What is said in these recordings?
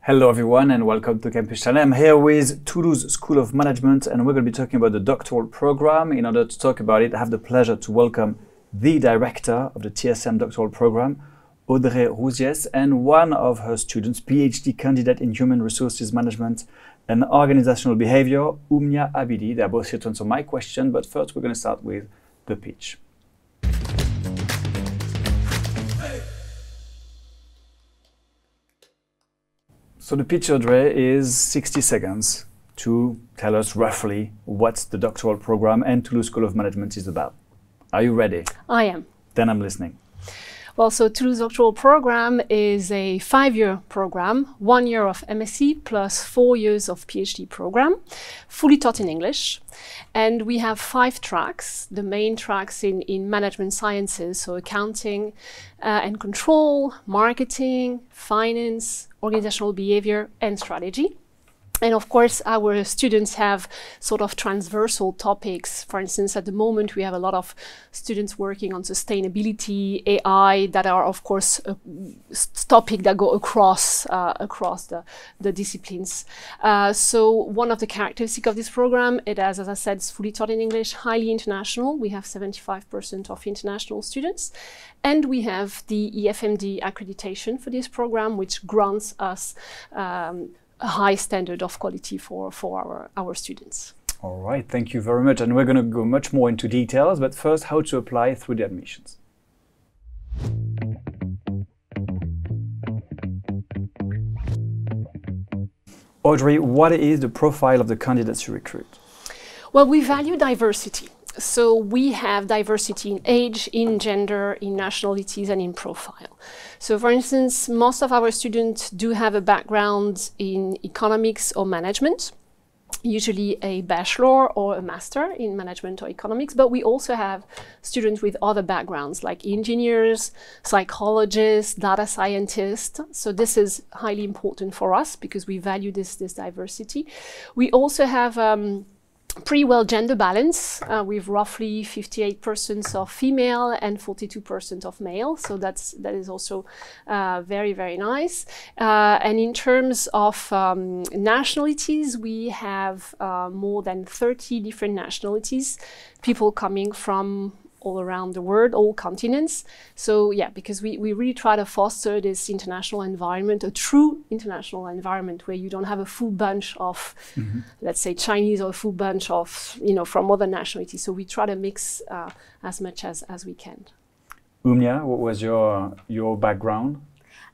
Hello everyone and welcome to Campus Channel. I'm here with Toulouse School of Management and we're going to be talking about the doctoral program. In order to talk about it, I have the pleasure to welcome the director of the TSM doctoral program, Audrey Rousiès, and one of her students, PhD candidate in Human Resources Management and Organizational Behavior, Oumnia Abidi. They're both here to answer my question, but first we're going to start with the pitch. So the pitch, Audrey, is 60 seconds to tell us roughly what the doctoral program and Toulouse School of Management is about. Are you ready? I am. Then I'm listening. Well, so Toulouse Doctoral Program is a 5-year program, 1 year of MSc plus 4 years of PhD program, fully taught in English. And we have 5 tracks, the main tracks in management sciences, so accounting and control, marketing, finance, organizational behavior, and strategy. And of course, our students have sort of transversal topics. For instance, at the moment, we have a lot of students working on sustainability, AI, that are, of course, topics that go across the disciplines. So one of the characteristics of this program, it has, as I said, it's fully taught in English, highly international. We have 75% of international students. And we have the EFMD accreditation for this program, which grants us a high standard of quality for our students. All right, thank you very much. And we're going to go much more into details, but first, how to apply through the admissions. Audrey, what is the profile of the candidates you recruit? Well, we value diversity. So we have diversity in age, in gender, in nationalities, and in profile. So for instance, most of our students do have a background in economics or management, usually a bachelor or a master in management or economics, but we also have students with other backgrounds like engineers, psychologists, data scientists. So this is highly important for us because we value this diversity. We also have pretty well gender balance with roughly 58% of female and 42% of male. So that is also very, very nice. And in terms of nationalities, we have more than 30 different nationalities, people coming from all around the world, all continents. So yeah, because we really try to foster this international environment, a true international environment where you don't have a full bunch of, let's say, Chinese or a full bunch of, from other nationalities. So we try to mix as much as we can. Oumnia, what was your background?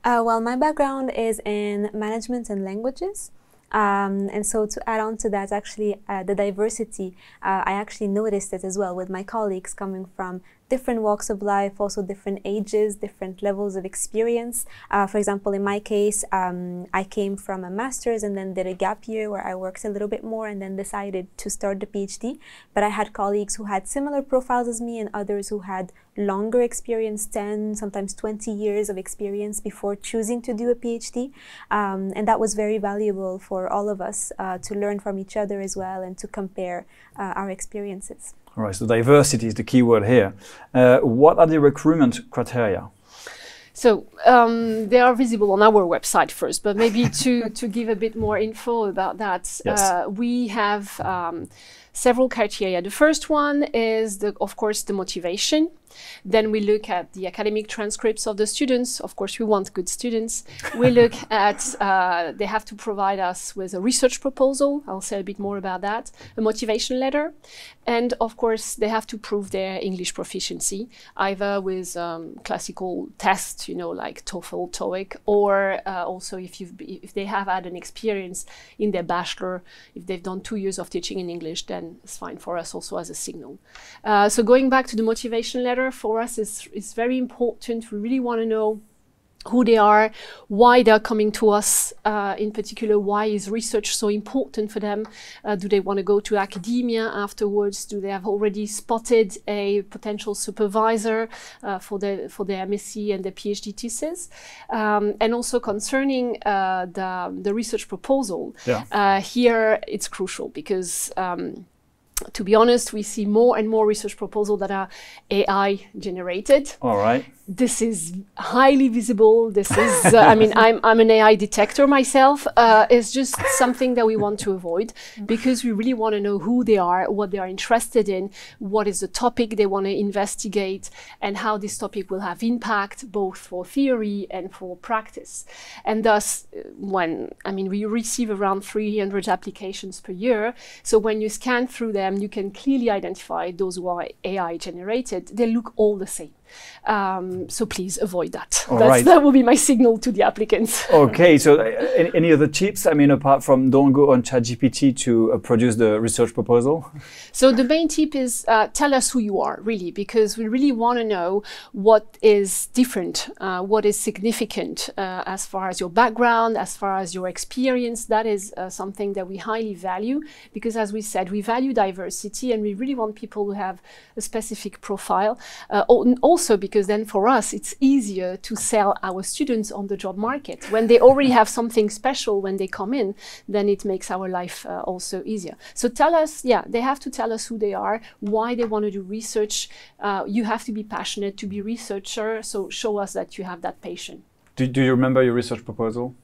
Well, my background is in management and languages. And so to add on to that, actually, the diversity, I actually noticed it as well with my colleagues coming from different walks of life, also different ages, different levels of experience. For example, in my case, I came from a master's and then did a gap year where I worked a little bit more and then decided to start the PhD. But I had colleagues who had similar profiles as me and others who had longer experience, 10, sometimes 20 years of experience before choosing to do a PhD. And that was very valuable for all of us to learn from each other as well and to compare our experiences. All right, so diversity is the key word here. What are the recruitment criteria? So they are visible on our website first, but maybe to give a bit more info about that, yes. We have several criteria. The first one is, of course, the motivation. Then we look at the academic transcripts of the students. Of course, we want good students. We look at, they have to provide us with a research proposal. I'll say a bit more about that. A motivation letter. And of course, they have to prove their English proficiency, either with classical tests, like TOEFL, TOEIC, or also if they have had an experience in their bachelor, if they've done 2 years of teaching in English, then it's fine for us also as a signal. So going back to the motivation letter, for us is very important. We really want to know who they are, why they're coming to us, in particular, why is research so important for them? Do they want to go to academia afterwards? Do they have already spotted a potential supervisor for their MSc and their PhD thesis? And also concerning the research proposal, here it's crucial because to be honest, we see more and more research proposals that are AI generated. All right. this is highly visible. This is, I mean, I'm an AI detector myself. It's just something that we want to avoid because we really want to know who they are, what they are interested in, what is the topic they want to investigate, and how this topic will have impact both for theory and for practice. And thus, we receive around 300 applications per year. So when you scan through them, you can clearly identify those who are AI generated. They look all the same. So please avoid that. That will be my signal to the applicants. Okay, so any other tips? I mean, apart from don't go on ChatGPT to produce the research proposal? So the main tip is tell us who you are, really, because we really want to know what is different, what is significant as far as your background, as far as your experience. That is something that we highly value because, as we said, we value diversity and we really want people who have a specific profile. Also because then for us, it's easier to sell our students on the job market. When they already have something special when they come in, then it makes our life also easier. So tell us, they have to tell us who they are, why they want to do research. You have to be passionate to be a researcher, so show us that you have that passion. Do you remember your research proposal?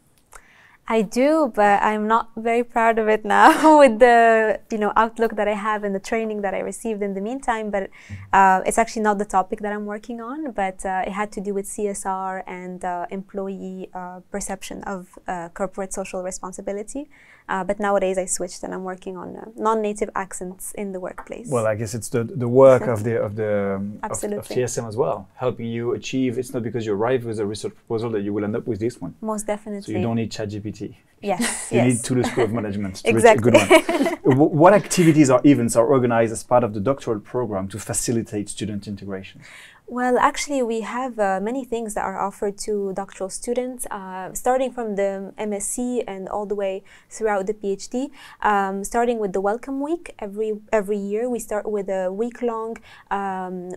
I do, but I'm not very proud of it now with the outlook that I have and the training that I received in the meantime. But it's actually not the topic that I'm working on, but it had to do with CSR and employee perception of corporate social responsibility. But nowadays I switched and I'm working on non-native accents in the workplace. Well, I guess it's the work of Absolutely. TSM as well, helping you achieve. It's not because you arrive with a research proposal that you will end up with this one. Most definitely. So you don't need ChatGPT. Yes. You need Toulouse School of Management to exactly. reach a good one. What activities or events are organized as part of the doctoral program to facilitate student integration? Well, actually, we have many things that are offered to doctoral students, starting from the MSc and all the way throughout the PhD. Starting with the Welcome Week, every year we start with a week-long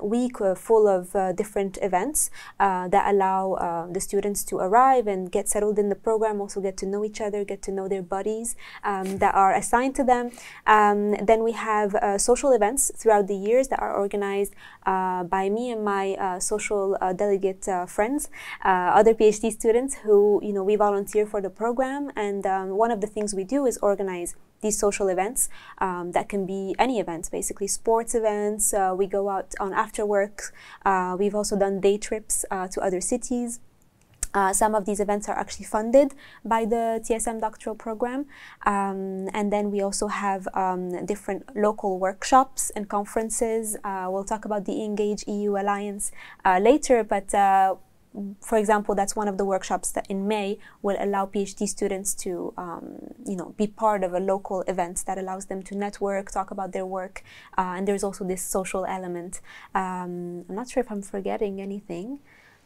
week full of different events that allow the students to arrive and get settled in the program, also get to know each other, get to know their buddies that are assigned to them. Then we have social events throughout the years that are organized by me and my social delegate friends, other PhD students who we volunteer for the program, and one of the things we do is organize these social events that can be any events, basically sports events. We go out on after work. We've also done day trips to other cities. Some of these events are actually funded by the TSM doctoral program. And then we also have different local workshops and conferences. We'll talk about the Engage EU Alliance later, but for example, that's one of the workshops that in May will allow PhD students to be part of a local event that allows them to network, talk about their work, and there's also this social element. I'm not sure if I'm forgetting anything.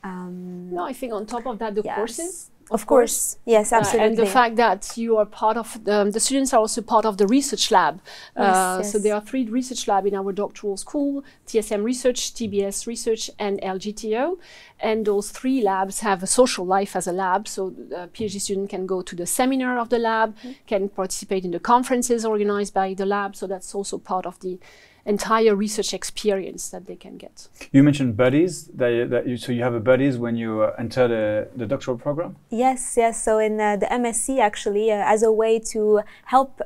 No, I think on top of that, the courses. Of course, yes, absolutely. And the fact that you are part of, the students are also part of the research lab. Yes. So there are 3 research labs in our doctoral school, TSM Research, TBS Research, and LGTO. And those 3 labs have a social life as a lab. So a PhD student can go to the seminar of the lab, can participate in the conferences organized by the lab. So that's also part of the entire research experience that they can get. You mentioned buddies, so you have a buddies when you enter the doctoral program? Yes. So in the MSc, actually, as a way to help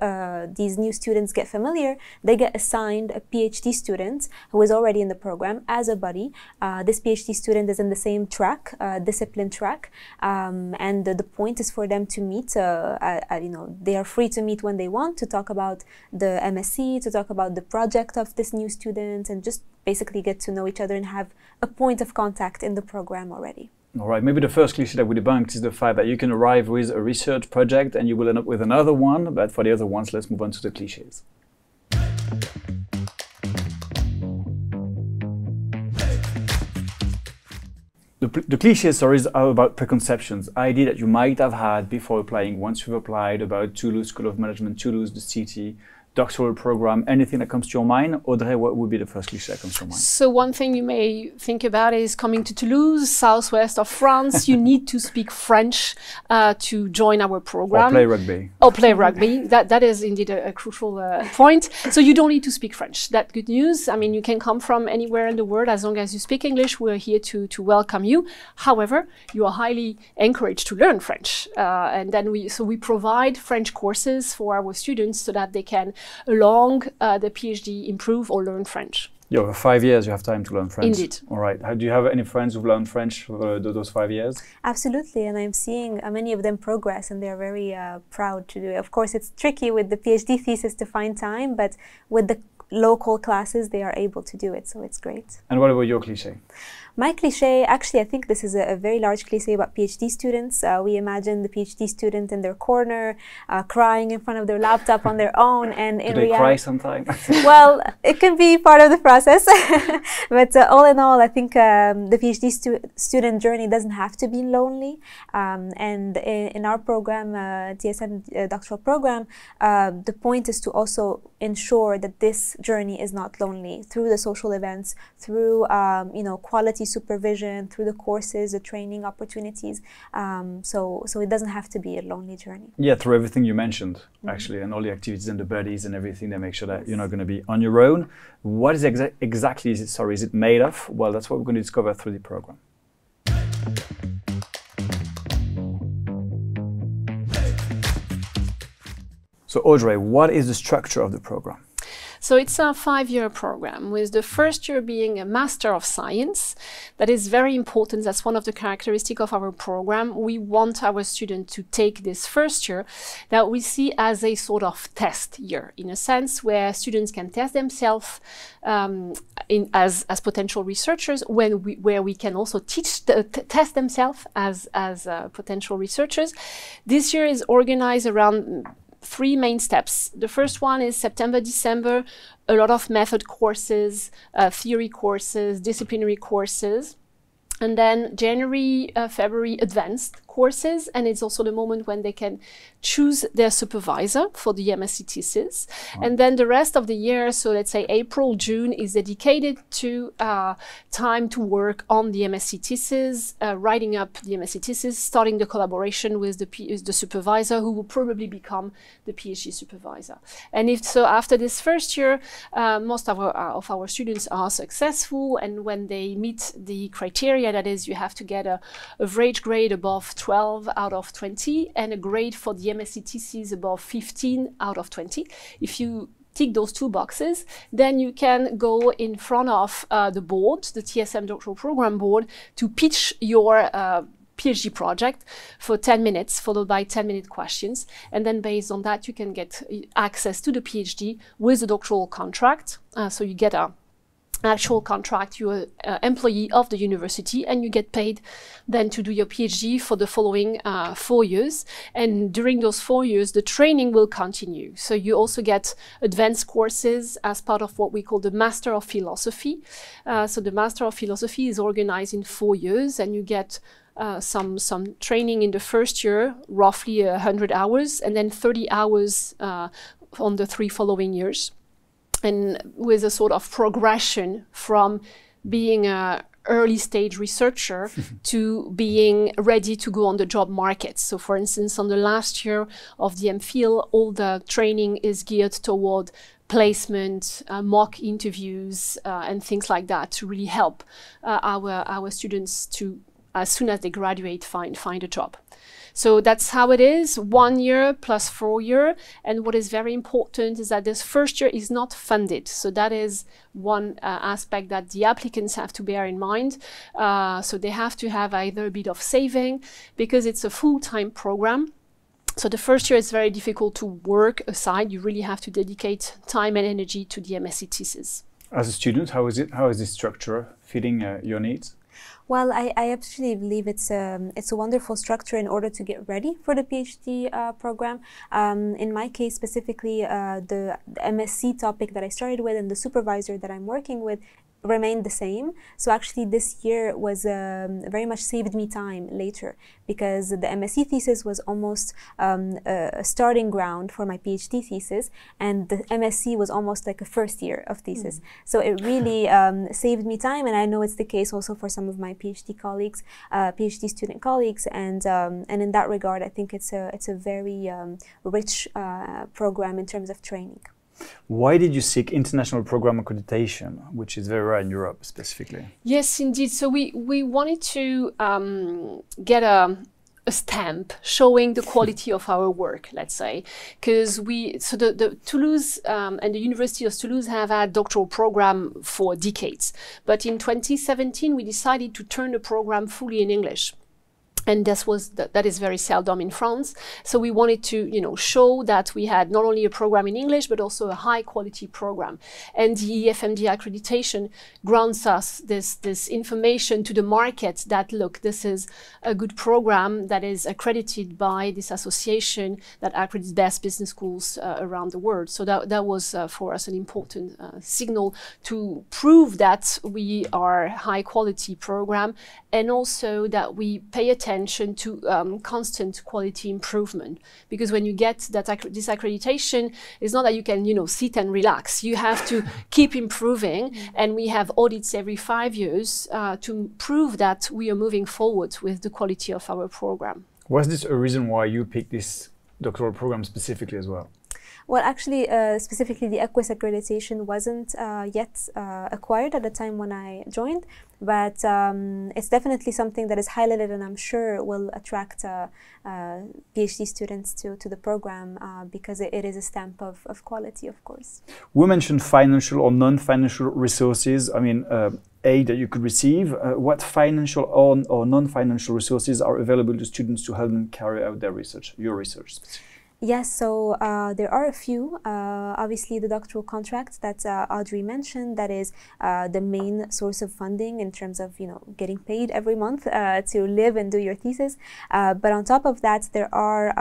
these new students get familiar, they get assigned a PhD student who is already in the program as a buddy. This PhD student is in the same track, discipline track, and the point is for them to meet. They are free to meet when they want, to talk about the MSc, to talk about the project of this new student, and just basically get to know each other and have a point of contact in the program already. All right, maybe the first cliché that we debunked is the fact that you can arrive with a research project and you will end up with another one, but for the other ones, let's move on to the clichés. The cliché stories are about preconceptions, ideas that you might have had before applying once you've applied about Toulouse School of Management, Toulouse, the city, doctoral program, anything that comes to your mind? Audrey, what would be the first cliché that comes to your mind? So one thing you may think about is coming to Toulouse, southwest of France. You need to speak French to join our program. Or play rugby. Or play rugby. That is indeed a crucial point. So you don't need to speak French. That's good news. I mean, you can come from anywhere in the world as long as you speak English. We're here to welcome you. However, you are highly encouraged to learn French. And then we provide French courses for our students so that they can, along the PhD, improve or learn French. Yeah, for 5 years you have time to learn French. Indeed. All right. Do you have any friends who've learned French for those 5 years? Absolutely, and I'm seeing many of them progress, and they're very proud to do it. Of course, it's tricky with the PhD thesis to find time, but with the local classes, they are able to do it, so it's great. And what about your cliché? My cliché, actually, I think this is a very large cliché about PhD students. We imagine the PhD student in their corner, crying in front of their laptop on their own, and in reality, do they cry sometimes? Well, it can be part of the process, but all in all, I think the PhD student journey doesn't have to be lonely. And in our program, TSM doctoral program, the point is to also ensure that this journey is not lonely through the social events, through quality supervision, through the courses, the training opportunities. So it doesn't have to be a lonely journey. Yeah, through everything you mentioned, actually, and all the activities and the buddies and everything, they make sure that you're not going to be on your own. What is exactly is it made of? Well, that's what we're going to discover through the program. So Audrey, what is the structure of the program? So it's a 5-year program, with the first year being a Master of Science. That is very important. That's one of the characteristics of our program. We want our students to take this first year that we see as a sort of test year, in a sense where students can test themselves as potential researchers, where we can also test themselves as potential researchers. This year is organized around 3 main steps. The first one is September, December, a lot of method courses, theory courses, disciplinary courses. And then January, February, advanced courses, and it's also the moment when they can choose their supervisor for the MSc thesis. And then the rest of the year, so let's say April, June, is dedicated to time to work on the MSc thesis, writing up the MSc thesis, starting the collaboration with the supervisor, who will probably become the PhD supervisor. And if so, after this first year, most of our students are successful, and when they meet the criteria, that is, you have to get an average grade above 12 out of 20 and a grade for the MSc thesis above 15 out of 20. If you tick those 2 boxes, then you can go in front of the board, the TSM Doctoral Program Board, to pitch your PhD project for 10 minutes, followed by 10-minute questions. And then based on that, you can get access to the PhD with the doctoral contract. So you get an actual contract, you're an employee of the university, and you get paid then to do your PhD for the following 4 years. And during those 4 years, the training will continue. So you also get advanced courses as part of what we call the Master of Philosophy. So the Master of Philosophy is organized in 4 years, and you get some training in the first year, roughly 100 hours, and then 30 hours on the 3 following years. And with a sort of progression from being an early stage researcher to being ready to go on the job market. So for instance, on the last year of the MPhil, all the training is geared toward placement, mock interviews, and things like that, to really help our students to, as soon as they graduate, find a job. So that's how it is, 1 year plus 4 years. And what is very important is that this first year is not funded. So that is one aspect that the applicants have to bear in mind. So they have to have either a bit of saving, because it's a full-time program. So the first year is very difficult to work aside. You really have to dedicate time and energy to the MSc thesis. As a student, how is this structure fitting your needs? Well, I absolutely believe it's a wonderful structure in order to get ready for the PhD program. In my case specifically, the MSc topic that I started with and the supervisor that I'm working with remained the same. So actually this year was very much saved me time later, because the MSc thesis was almost a starting ground for my PhD thesis, and the MSc was almost like a first year of thesis. So it really saved me time, and I know it's the case also for some of my PhD colleagues, PhD student colleagues, and in that regard, I think it's a very rich program in terms of training. Why did you seek international program accreditation, which is very rare in Europe specifically? Yes, indeed. So we wanted to get a stamp showing the quality of our work, let's say, because the Toulouse and the University of Toulouse have had doctoral program for decades. But in 2017, we decided to turn the program fully in English. And that is very seldom in France. So we wanted to, show that we had not only a program in English, but also a high quality program. And the EFMD accreditation grants us this information to the market that, look, this is a good program that is accredited by this association that accredits best business schools around the world. So that was for us an important signal to prove that we are a high quality program, and also that we pay attention to constant quality improvement. Because when you get this accreditation, it's not that you can sit and relax. You have to keep improving, and we have audits every 5 years to prove that we are moving forward with the quality of our program. Was this a reason why you picked this doctoral program specifically as well? Well, actually, specifically the EQUIS accreditation wasn't yet acquired at the time when I joined, but it's definitely something that is highlighted, and I'm sure will attract PhD students to the program because it is a stamp of quality, of course. We mentioned financial or non-financial resources. I mean, aid that you could receive. What financial or non-financial resources are available to students to help them carry out their research, your research specifically? Yes, so there are a few. Obviously, the doctoral contract that Audrey mentioned, that is the main source of funding in terms of getting paid every month to live and do your thesis. But on top of that, there are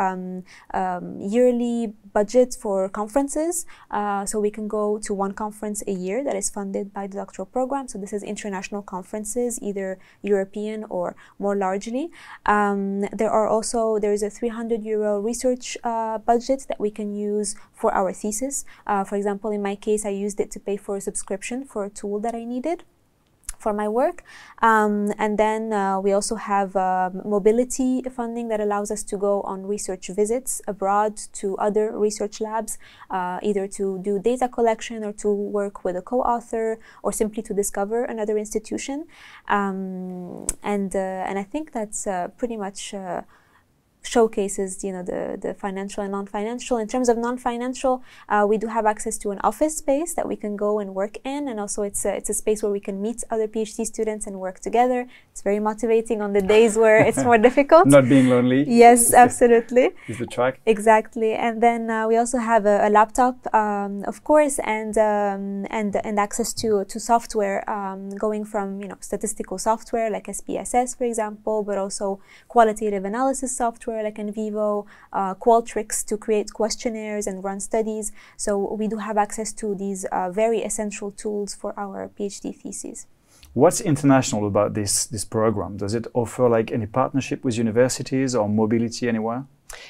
yearly budgets for conferences. So we can go to one conference a year that is funded by the doctoral program. So this is international conferences, either European or more largely. There is a €300 research budget that we can use for our thesis. For example, in my case, I used it to pay for a subscription for a tool that I needed for my work. And then we also have mobility funding that allows us to go on research visits abroad to other research labs, either to do data collection or to work with a co-author or simply to discover another institution. And I think that's pretty much showcases the financial and non-financial. In terms of non-financial, we do have access to an office space that we can go and work in, and also it's a space where we can meet other PhD students and work together. It's very motivating on the days where it's more difficult. Not being lonely. Yes, absolutely. Is the track. Exactly. And then we also have a laptop, of course, and access to software, going from statistical software like SPSS, for example, but also qualitative analysis software like NVivo, Qualtrics to create questionnaires and run studies. So we do have access to these very essential tools for our PhD theses. What's international about this program? Does it offer like any partnership with universities or mobility anywhere?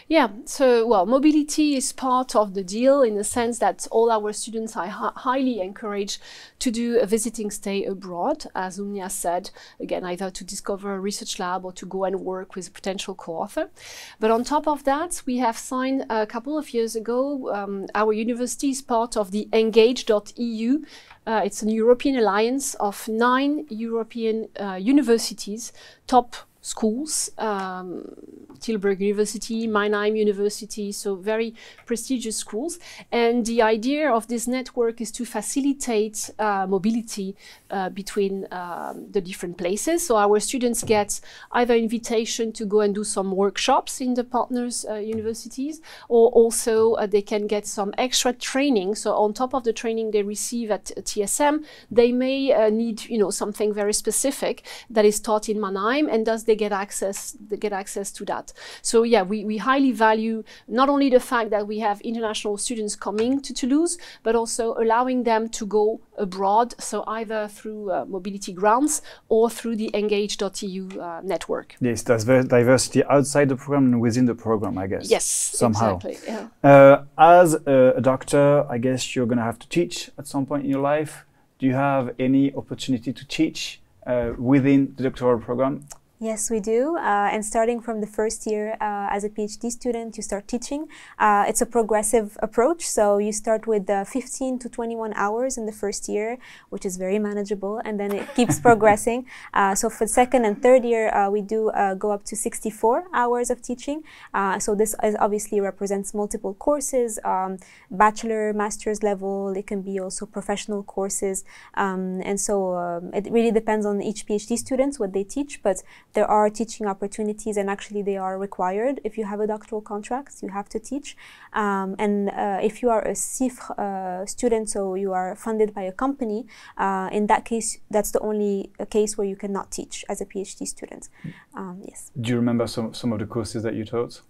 Yeah, so mobility is part of the deal in the sense that all our students are highly encouraged to do a visiting stay abroad, as Umnia said, again, either to discover a research lab or to go and work with a potential co-author. But on top of that, we have signed a couple of years ago, our university is part of the engage.eu. It's an European alliance of 9 European universities, top schools, Tilburg University, Mannheim University, so very prestigious schools. And the idea of this network is to facilitate mobility between the different places. So our students get either invitation to go and do some workshops in the partners universities, or also they can get some extra training. So on top of the training they receive at TSM, they may need something very specific that is taught in Mannheim, and thus they get access to that. So yeah, we highly value not only the fact that we have international students coming to Toulouse, but also allowing them to go abroad, so either through mobility grants or through the engage.eu network. Yes, there's diversity outside the program and within the program, I guess. Yes, somehow. exactly. Yeah. As a doctor, I guess you're going to have to teach at some point in your life. Do you have any opportunity to teach within the doctoral program? Yes, we do. And starting from the first year as a PhD student, you start teaching. It's a progressive approach. So you start with 15 to 21 hours in the first year, which is very manageable. And then it keeps progressing. So for the second and third year, we do go up to 64 hours of teaching. So this obviously represents multiple courses, bachelor, master's level. It can be also professional courses. And so it really depends on each PhD student, what they teach. But there are teaching opportunities, and actually they are required. If you have a doctoral contract, you have to teach. And if you are a CIFRE student, so you are funded by a company, in that case, that's the only case where you cannot teach as a PhD student. Yes. Do you remember some of the courses that you taught?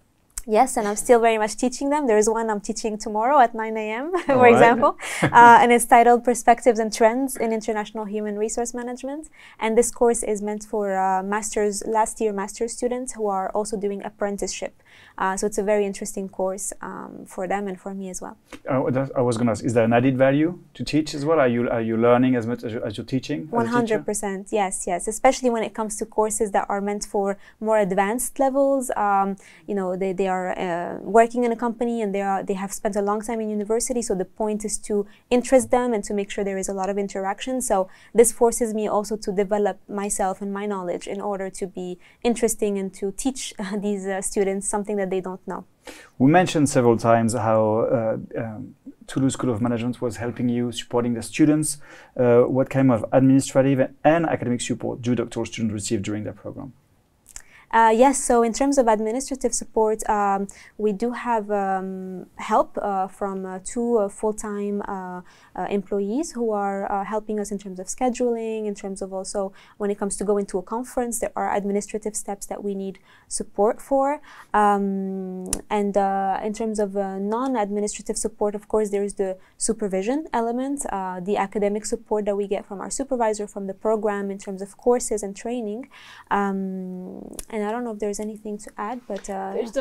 Yes, and I'm still very much teaching them. There is one I'm teaching tomorrow at 9 a.m., for example, and it's titled Perspectives and Trends in International Human Resource Management. And this course is meant for last year master's students who are also doing apprenticeship. So it's a very interesting course for them and for me as well. I was going to ask, is there an added value to teach as well? Are you learning as much as you're teaching? 100%, yes, especially when it comes to courses that are meant for more advanced levels. You know, they are working in a company and they have spent a long time in university, so the point is to interest them and to make sure there is a lot of interaction. So this forces me also to develop myself and my knowledge in order to be interesting and to teach these students something that they don't know. We mentioned several times how Toulouse School of Management was helping you, supporting the students. What kind of administrative and academic support do doctoral students receive during their program? Yes, so in terms of administrative support, we do have help from two full-time employees who are helping us in terms of scheduling, in terms of also when it comes to going to a conference, there are administrative steps that we need support for. And in terms of non-administrative support, of course, there is the supervision element, the academic support that we get from our supervisor from the program in terms of courses and training. And I don't know if there's anything to add, but there's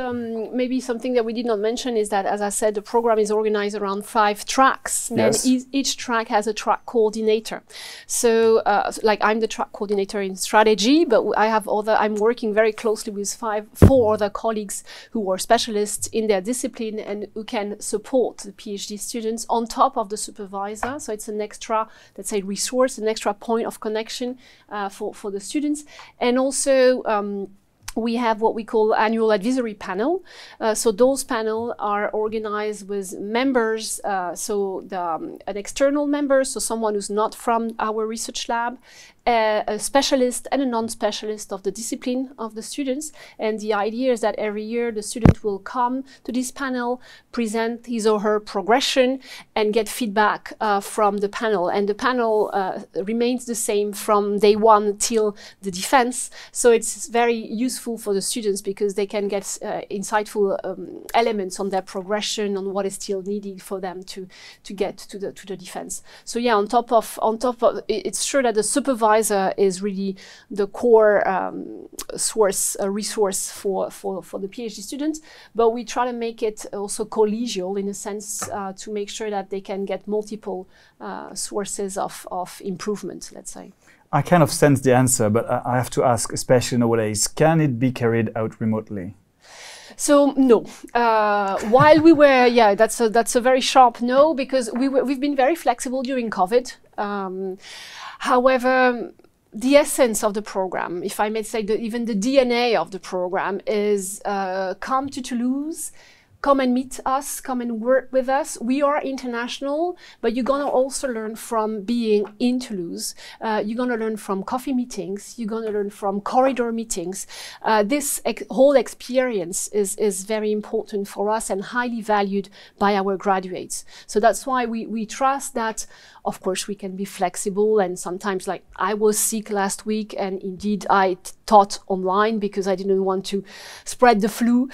maybe something that we did not mention is that, as I said, the program is organized around 5 tracks, yes. And each track has a track coordinator. So, like I'm the track coordinator in strategy, but I'm working very closely with 4 other colleagues who are specialists in their discipline and who can support the PhD students on top of the supervisor. So it's an extra, let's say, resource, an extra point of connection for the students, and also. We have what we call annual advisory panel. So those panels are organized with members, an external member, so someone who's not from our research lab, a specialist and a non-specialist of the discipline of the students. And the idea is that every year the student will come to this panel, present his or her progression, and get feedback from the panel. And the panel remains the same from day 1 till the defense. So it's very useful for the students because they can get insightful elements on their progression, on what is still needed for them to get to the defense. So yeah, on top of it's true that the supervisor is really the core resource for the PhD students, but we try to make it also collegial in a sense to make sure that they can get multiple sources of improvement, let's say. I kind of sense the answer, but I have to ask, especially nowadays, can it be carried out remotely? So no. While we were, that's a very sharp no, because we've been very flexible during COVID. However, the essence of the program, if I may say, even the DNA of the program is come to Toulouse, come and meet us, come and work with us. We are international, but you're going to also learn from being in Toulouse. You're going to learn from coffee meetings. You're going to learn from corridor meetings. This whole experience is very important for us and highly valued by our graduates. So that's why we trust that, of course, we can be flexible. And sometimes, like I was sick last week, and indeed I taught online because I didn't want to spread the flu.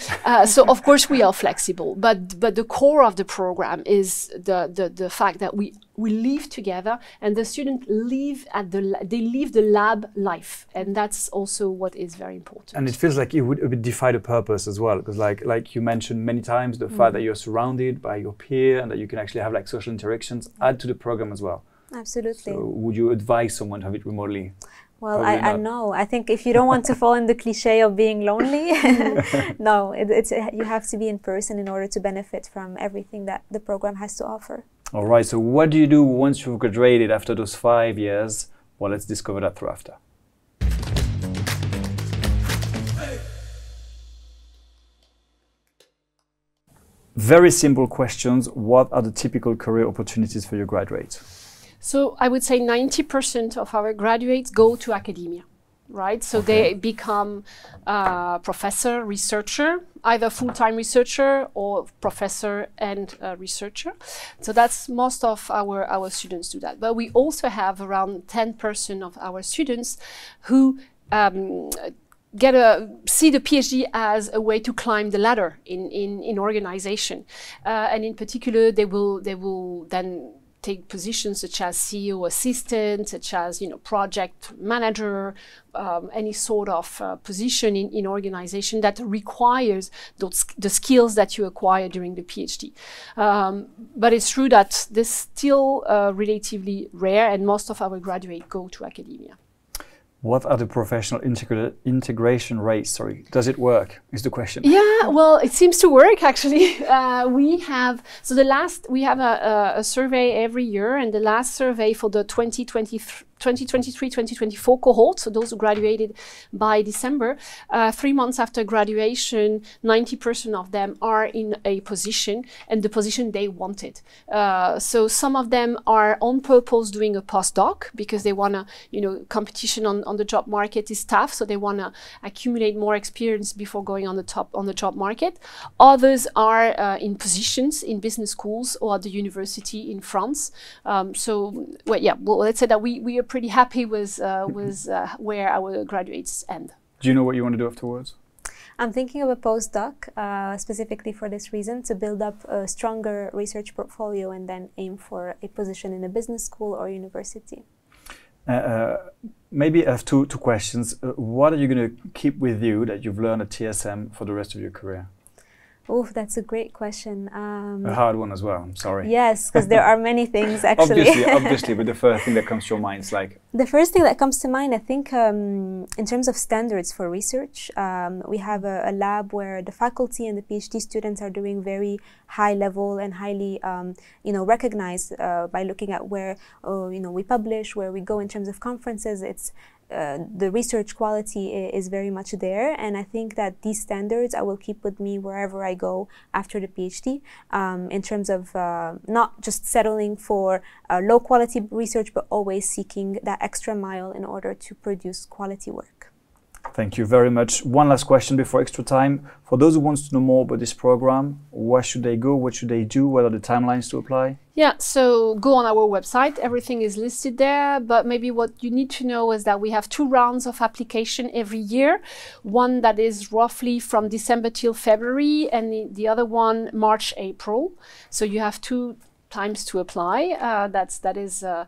So of course we are flexible, but the core of the program is the fact that we live together, and the students live the lab life, and that's also what is very important. And it feels like it would a bit defy the purpose as well, because like you mentioned many times, the fact that you're surrounded by your peer and that you can actually have like social interactions add to the program as well. Absolutely. So would you advise someone to have it remotely? Well, I know. I think if you don't want to fall in the cliche of being lonely, no, you have to be in person in order to benefit from everything that the program has to offer. All right, so what do you do once you've graduated after those 5 years? Well, let's discover that through after. Very simple questions. What are the typical career opportunities for your graduates? So I would say 90% of our graduates go to academia, right? So they become professor, researcher, either full-time researcher or professor and researcher. So that's most of our students do that. But we also have around 10% of our students who see the PhD as a way to climb the ladder in organization, and in particular they will then take positions such as CEO assistant, such as project manager, any sort of position in organization that requires the skills that you acquire during the PhD. But it's true that this is still relatively rare, and most of our graduates go to academia. What are the professional integration rates? Sorry, does it work? Is the question. Yeah, well, it seems to work actually. We have a survey every year, and the last survey for the 2023-2024 cohort, so those who graduated by December, 3 months after graduation, 90% of them are in a position, and the position they wanted. So some of them are on purpose doing a postdoc because they want to, competition on the job market is tough, so they want to accumulate more experience before going on the job market. Others are in positions in business schools or at the university in France. Let's say that we are pretty happy with where our graduates end. Do you know what you want to do afterwards? I'm thinking of a postdoc specifically for this reason, to build up a stronger research portfolio and then aim for a position in a business school or university. Maybe I have two questions. What are you going to keep with you that you've learned at TSM for the rest of your career? Oh, that's a great question. A hard one as well, I'm sorry. Yes, because there are many things actually. obviously, but the first thing that comes to your mind is like... The first thing that comes to mind, I think, in terms of standards for research, we have a lab where the faculty and the PhD students are doing very high level and highly, recognized by looking at where, we publish, where we go in terms of conferences. It's the research quality is very much there, and I think that these standards I will keep with me wherever I go after the PhD, in terms of not just settling for low quality research, but always seeking that extra mile in order to produce quality work. Thank you very much. One last question before extra time. For those who want to know more about this program, where should they go? What should they do? What are the timelines to apply? Yeah, so go on our website. Everything is listed there. But maybe what you need to know is that we have 2 rounds of application every year. One that is roughly from December till February, and the other one March, April. So you have 2 times to apply. That is a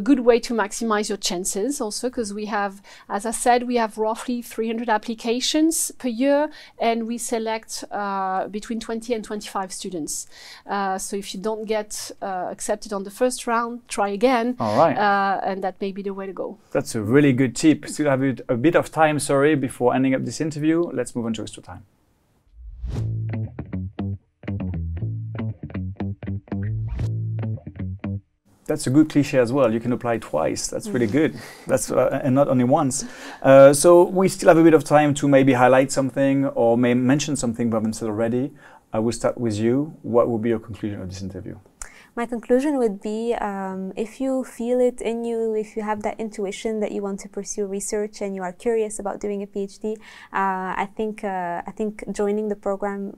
good way to maximize your chances also, because we have, as I said, we have roughly 300 applications per year, and we select between 20 and 25 students. So if you don't get accepted on the first round, try again. All right. And that may be the way to go. That's a really good tip. Still have a bit of time, sorry, before ending up this interview. Let's move on to extra time. That's a good cliche as well. You can apply twice. That's really good. That's and not only once. So we still have a bit of time to maybe highlight something or mention something we haven't said already. I will start with you. What will be your conclusion of this interview? My conclusion would be, if you feel it in you, if you have that intuition that you want to pursue research and you are curious about doing a PhD, I think joining the program,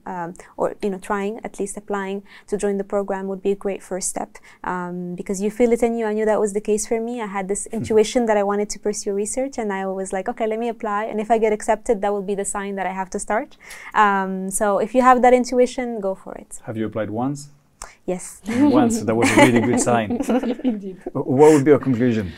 or trying, at least applying to join the program, would be a great first step, because you feel it in you. I knew that was the case for me. I had this intuition that I wanted to pursue research, and I was like, okay, let me apply, and if I get accepted, that will be the sign that I have to start. So if you have that intuition, go for it. Have you applied once? Yes. Once. That was a really good sign. Indeed. What would be your conclusion?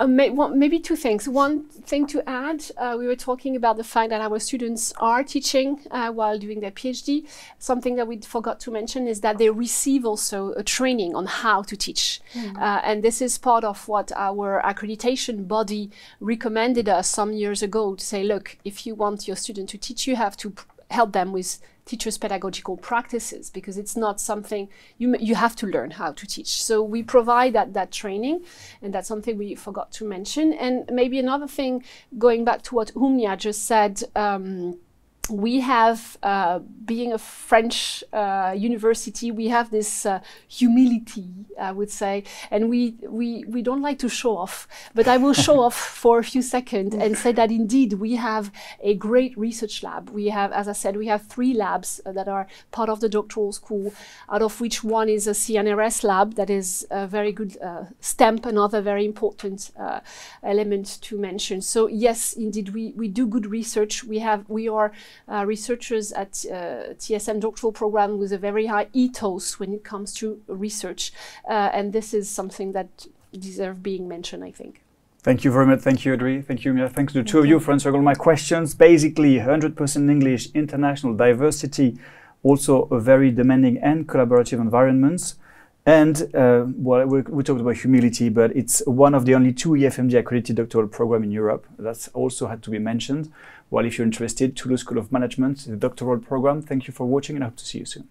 Maybe two things. One thing to add, we were talking about the fact that our students are teaching while doing their PhD. Something that we forgot to mention is that they receive also a training on how to teach. And this is part of what our accreditation body recommended us some years ago, to say, look, if you want your student to teach, you have to help them with teachers' pedagogical practices, because it's not something you have to learn how to teach. So we provide that training, and that's something we forgot to mention. And maybe another thing, going back to what Umnia just said, we have, being a French university, we have this humility, I would say, and we don't like to show off, but I will show off for a few seconds and say that indeed we have a great research lab. We have, as I said, we have 3 labs that are part of the doctoral school, out of which one is a CNRS lab that is a very good stamp, another very important element to mention. So yes, indeed, we do good research. We are researchers at TSM Doctoral program with a very high ethos when it comes to research, and this is something that deserves being mentioned, I think. Thank you very much. Thank you, Audrey. Thank you, Mia. Thanks to the two of you for answering all my questions. Basically, 100% English, international diversity, also a very demanding and collaborative environment. And well, we talked about humility, but it's one of the only 2 EFMG accredited doctoral programs in Europe. That's also had to be mentioned. Well, if you're interested, Toulouse School of Management, the doctoral program. Thank you for watching, and I hope to see you soon.